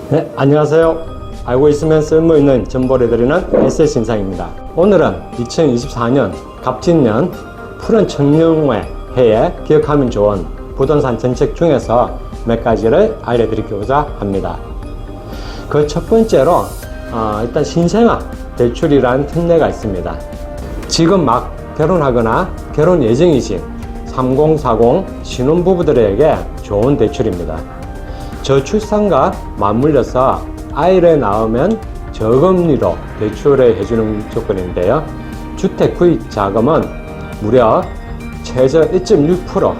네, 안녕하세요. 알고 있으면 쓸모있는 정보를 드리는 SS인상입니다. 오늘은 2024년 갑진년 푸른 청룡의 해에 기억하면 좋은 부동산 정책 중에서 몇 가지를 알려드리고자 합니다. 그 첫 번째로 일단 신생아 대출이라는 특례가 있습니다. 지금 막 결혼하거나 결혼 예정이신 3040 신혼부부들에게 좋은 대출입니다. 저출산과 맞물려서 아이를 낳으면 저금리로 대출을 해주는 조건인데요. 주택 구입 자금은 무려 최저 1.6%,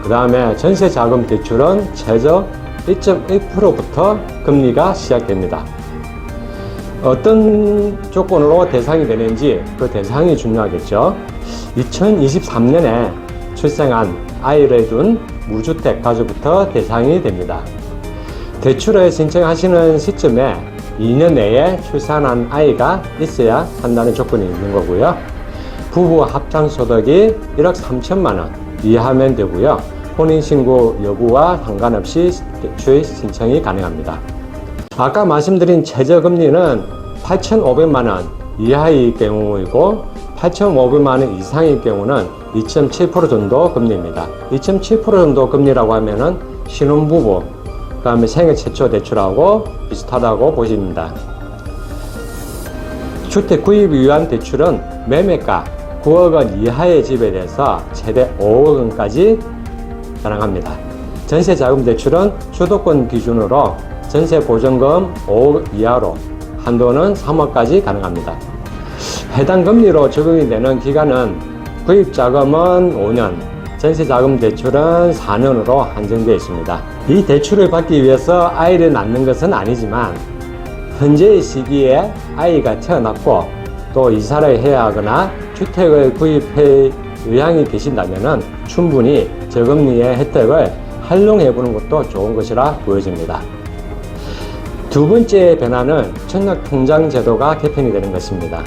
그 다음에 전세 자금 대출은 최저 1.1%부터 금리가 시작됩니다. 어떤 조건으로 대상이 되는지 그 대상이 중요하겠죠. 2023년에 출생한 아이를 둔 무주택 가족부터 대상이 됩니다. 대출을 신청하시는 시점에 2년 내에 출산한 아이가 있어야 한다는 조건이 있는 거고요. 부부 합장소득이 1억 3천만 원 이하면 되고요. 혼인신고 여부와 상관없이 대출 신청이 가능합니다. 아까 말씀드린 최저금리는 8,500만 원 이하의 경우이고 8,500만 원 이상의 경우는 2.7% 정도 금리입니다. 2.7% 정도 금리라고 하면은 신혼부부, 그 다음에 생애 최초 대출하고 비슷하다고 보십니다. 주택 구입 위한 대출은 매매가 9억 원 이하의 집에 대해서 최대 5억 원까지 가능합니다. 전세 자금 대출은 주도권 기준으로 전세 보증금 5억 이하로 한도는 3억까지 가능합니다. 해당 금리로 적용이 되는 기간은 구입 자금은 5년, 전세 자금 대출은 4년으로 한정되어 있습니다. 이 대출을 받기 위해서 아이를 낳는 것은 아니지만 현재의 시기에 아이가 태어났고 또 이사를 해야 하거나 주택을 구입할 의향이 계신다면 충분히 저금리의 혜택을 활용해 보는 것도 좋은 것이라 보여집니다. 두 번째 변화는 청약통장 제도가 개편이 되는 것입니다.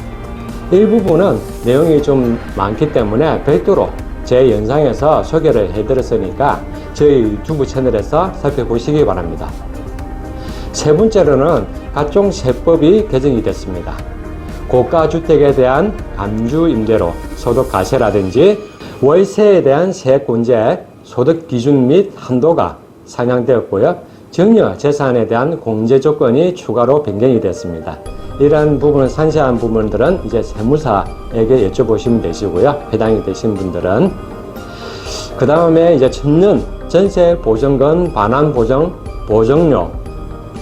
일부분은 내용이 좀 많기 때문에 별도로 제 영상에서 소개를 해드렸으니까 저희 유튜브 채널에서 살펴보시기 바랍니다. 세 번째로는 각종 세법이 개정이 됐습니다. 고가주택에 대한 감주임대로 소득 과세라든지 월세에 대한 세액공제 소득 기준 및 한도가 상향되었고요. 증여 재산에 대한 공제 조건이 추가로 변경이 됐습니다. 이러한 부분을 상세한 부분들은 이제 세무사에게 여쭤보시면 되시고요. 해당이 되신 분들은 그 다음에 이제 천년 전세 보증금 반환 보증료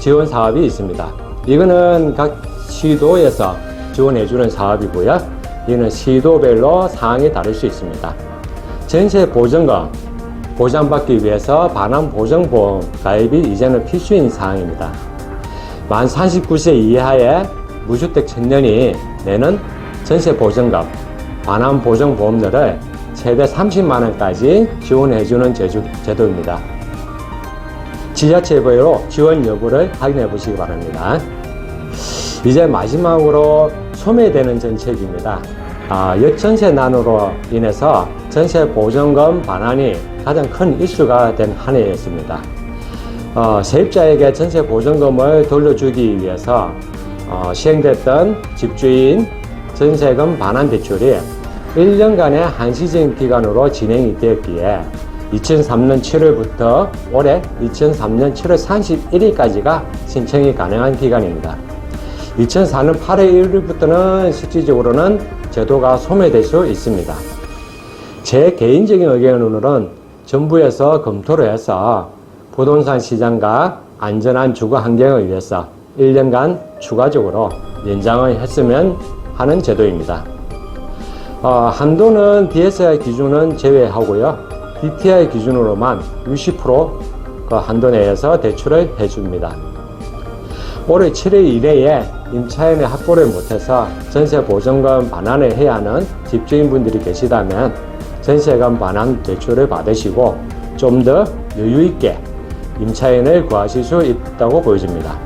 지원 사업이 있습니다. 이거는 각 시도에서 지원해주는 사업이고요. 이는 시도별로 사항이 다를 수 있습니다. 전세 보증금 보장받기 위해서 반환 보증보험 가입이 이제는 필수인 사항입니다. 만 39세 이하의 무주택 청년이 내는 전세 보증금, 반환 보증보험료를 최대 30만 원까지 지원해주는 제도입니다. 지자체별로 지원 여부를 확인해 보시기 바랍니다. 이제 마지막으로 소매되는 정책입니다. 역전세난으로 인해서 전세 보증금 반환이 가장 큰 이슈가 된 한 해였습니다. 세입자에게 전세 보증금을 돌려주기 위해서 시행됐던 집주인 전세금 반환 대출이 1년간의 한시적 기간으로 진행이 되었기에 2003년 7월부터 올해 2003년 7월 31일까지가 신청이 가능한 기간입니다. 2004년 8월 1일부터는 실질적으로는 제도가 소멸될 수 있습니다. 제 개인적인 의견으로는 정부에서 검토를 해서 부동산 시장과 안전한 주거 환경을 위해서 1년간 추가적으로 연장을 했으면 하는 제도입니다. 한도는 DSR 기준은 제외하고요. DTI 기준으로만 60%그 한도 내에서 대출을 해줍니다. 올해 7월 이내에 임차인의 확보를 못해서 전세 보증금 반환을 해야 하는 집주인분들이 계시다면 전세금 반환 대출을 받으시고 좀 더 여유있게 임차인을 구하실 수 있다고 보여집니다.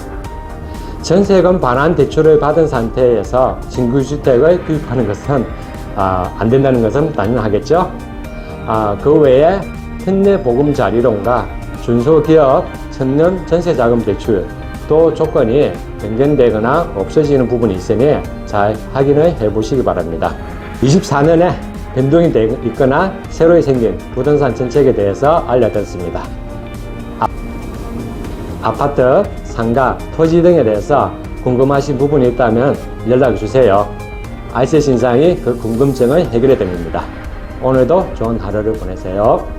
전세금 반환 대출을 받은 상태에서 신규주택을 구입하는 것은 안 된다는 것은 당연하겠죠. 그 외에 특례 보금자리론과 중소기업 천년 전세자금 대출 또 조건이 변경되거나 없어지는 부분이 있으니 잘 확인을 해 보시기 바랍니다. 24년에 변동이 있거나 새로 생긴 부동산 정책에 대해서 알려드렸습니다. 아파트, 상가, 토지 등에 대해서 궁금하신 부분이 있다면 연락 주세요. 알쓸 신상이 그 궁금증을 해결해 드립니다. 오늘도 좋은 하루를 보내세요.